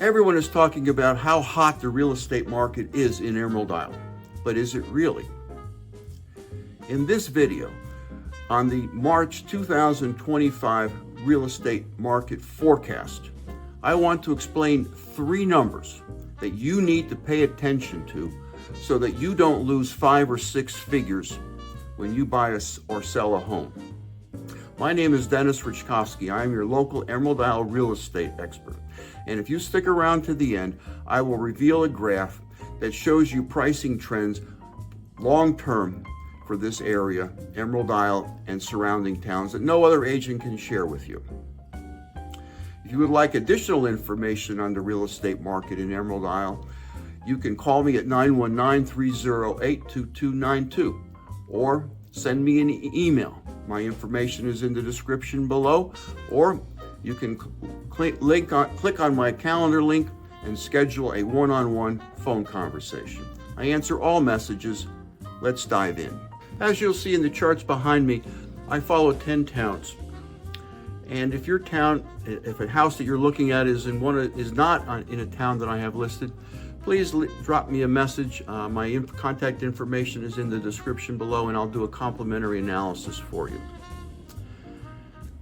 Everyone is talking about how hot the real estate market is in Emerald Isle, but is it really? In this video, on the March 2025 real estate market forecast, I want to explain 3 numbers that you need to pay attention to so that you don't lose 5 or 6 figures when you buy or sell a home. My name is Dennis Richkovsky. I am your local Emerald Isle real estate expert. And if you stick around to the end, I will reveal a graph that shows you pricing trends long-term for this area, Emerald Isle and surrounding towns, that no other agent can share with you. If you would like additional information on the real estate market in Emerald Isle, you can call me at 919-308-2292 or send me an email. My information is in the description below, or you can click on my calendar link and schedule a one-on-one phone conversation. I answer all messages. Let's dive in. As you'll see in the charts behind me, I follow 10 towns. And if your town, if a house that you're looking at is not in a town that I have listed, please drop me a message. My contact information is in the description below, and I'll do a complimentary analysis for you.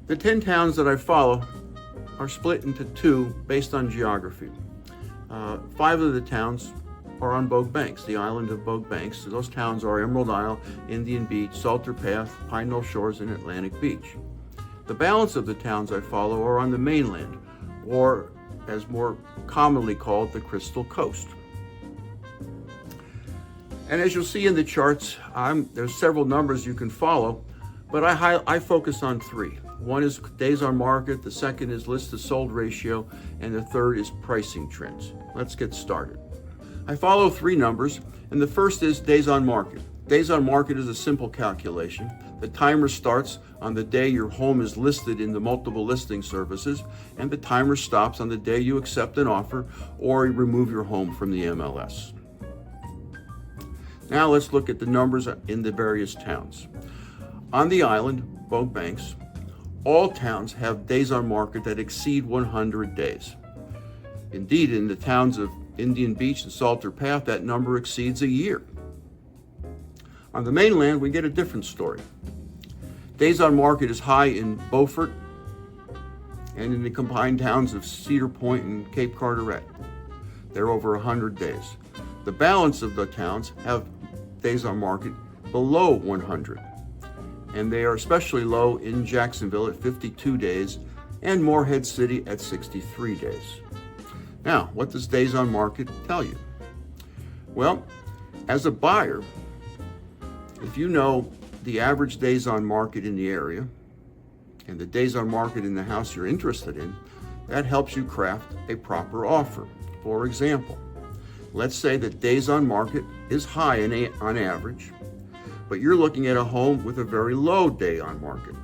The 10 towns that I follow are split into 2 based on geography. 5 of the towns are on Bogue Banks, the island of Bogue Banks. So those towns are Emerald Isle, Indian Beach, Salter Path, Pine Knoll Shores, and Atlantic Beach. The balance of the towns I follow are on the mainland, or as more commonly called, the Crystal Coast. And as you'll see in the charts, there's several numbers you can follow, but I focus on 3. One is days on market, the second is list to sold ratio, and the third is pricing trends. Let's get started. I follow 3 numbers, and the first is days on market. Days on market is a simple calculation. The timer starts on the day your home is listed in the multiple listing services, and the timer stops on the day you accept an offer or remove your home from the MLS. Now let's look at the numbers in the various towns. On the island, Bogue Banks, all towns have days on market that exceed 100 days. Indeed, in the towns of Indian Beach and Salter Path, that number exceeds a year. On the mainland, we get a different story. Days on market is high in Beaufort and in the combined towns of Cedar Point and Cape Carteret. They're over 100 days. The balance of the towns have days on market below 100, and they are especially low in Jacksonville at 52 days and Morehead City at 63 days. Now, what does days on market tell you? Well, as a buyer, if you know the average days on market in the area and the days on market in the house you're interested in, that helps you craft a proper offer. For example, let's say that days on market is high on average, but you're looking at a home with a very low day on market.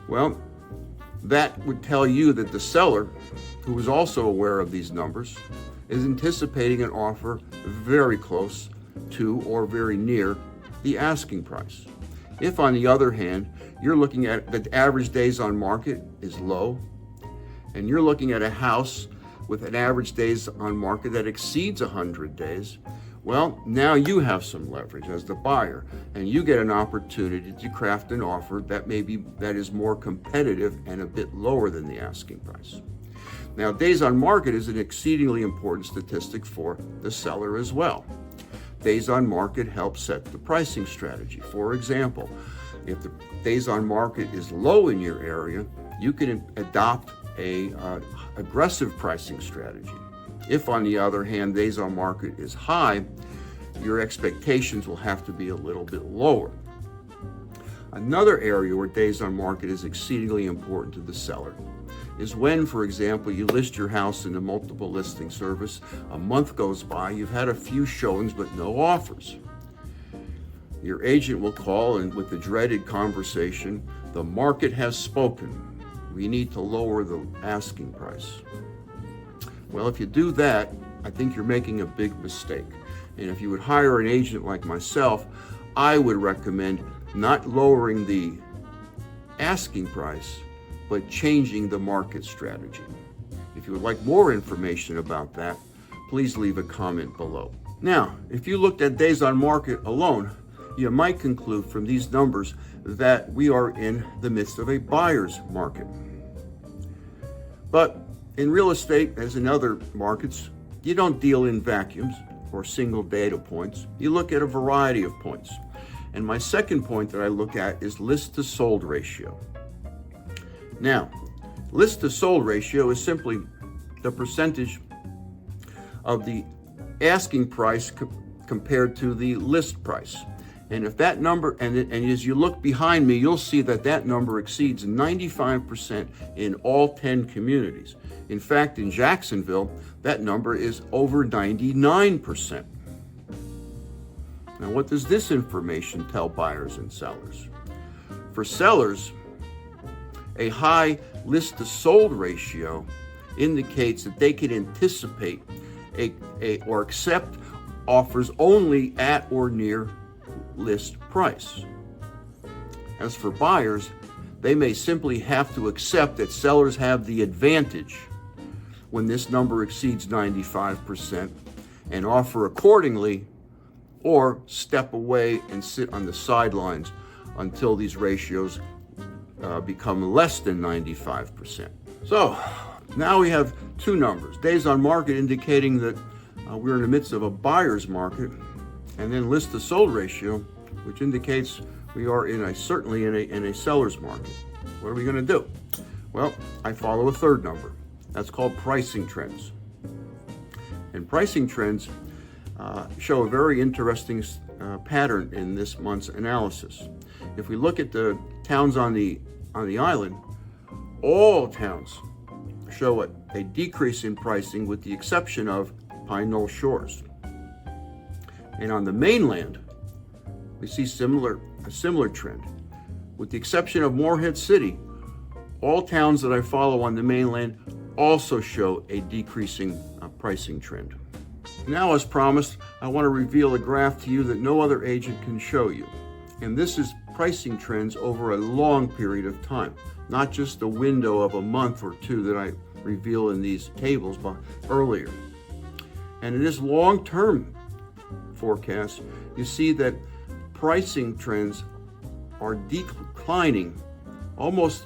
Well, that would tell you that the seller, who is also aware of these numbers, is anticipating an offer very close to or very near the asking price. If, on the other hand, you're looking at the average days on market is low, and you're looking at a house with an average days on market that exceeds 100 days, well, now you have some leverage as the buyer, and you get an opportunity to craft an offer that is more competitive and a bit lower than the asking price. Now, days on market is an exceedingly important statistic for the seller as well. Days on market helps set the pricing strategy. For example, if the days on market is low in your area, you can adopt a aggressive pricing strategy. If, on the other hand, days on market is high, your expectations will have to be a little bit lower. Another area where days on market is exceedingly important to the seller is when, for example, you list your house in a multiple listing service, a month goes by, you've had a few showings but no offers. Your agent will call, and with the dreaded conversation, the market has spoken. We need to lower the asking price. Well, if you do that, I think you're making a big mistake. And if you would hire an agent like myself, I would recommend not lowering the asking price, but changing the market strategy. If If you would like more information about that, please leave a comment below. Now, if you looked at days on market alone, you might conclude from these numbers that we are in the midst of a buyer's market. But in real estate, as in other markets, you don't deal in vacuums or single data points. You look at a variety of points. And my second point that I look at is list to sold ratio. Now, list to sold ratio is simply the percentage of the asking price compared to the list price. And if that number, and as you look behind me, you'll see that that number exceeds 95% in all 10 communities. In fact, in Jacksonville, that number is over 99%. Now, what does this information tell buyers and sellers? For sellers, a high list to sold ratio indicates that they can anticipate or accept offers only at or near list price. As for buyers, they may simply have to accept that sellers have the advantage when this number exceeds 95% and offer accordingly, or step away and sit on the sidelines until these ratios become less than 95%. So now we have two numbers: days on market indicating that we're in the midst of a buyer's market, and then list to sold ratio, which indicates we are certainly in a seller's market. What are we going to do? Well, I follow a third number. That's called pricing trends. And pricing trends show a very interesting pattern in this month's analysis. If we look at the towns on the island, all towns show a decrease in pricing with the exception of Pine Knoll Shores. And on the mainland, we see a similar trend. With the exception of Morehead City, all towns that I follow on the mainland also show a decreasing pricing trend. Now, as promised, I want to reveal a graph to you that no other agent can show you. And this is pricing trends over a long period of time, not just a window of a month or two that I reveal in these tables earlier. And in this long-term forecast, you see that pricing trends are declining almost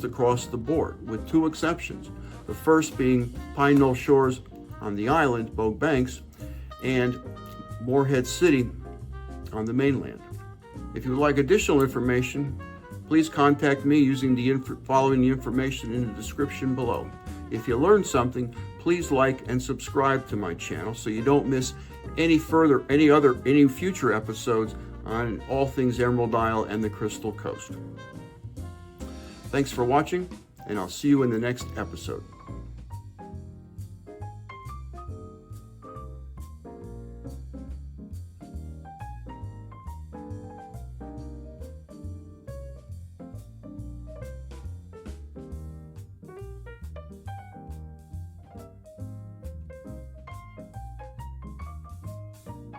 across the board, with two exceptions. The first being Pine Knoll Shores on the island, Bogue Banks, and Morehead City on the mainland. If you would like additional information, please contact me using following the information in the description below. If you learned something, please like and subscribe to my channel so you don't miss any future episodes on all things Emerald Isle and the Crystal Coast. Thanks for watching, and I'll see you in the next episode.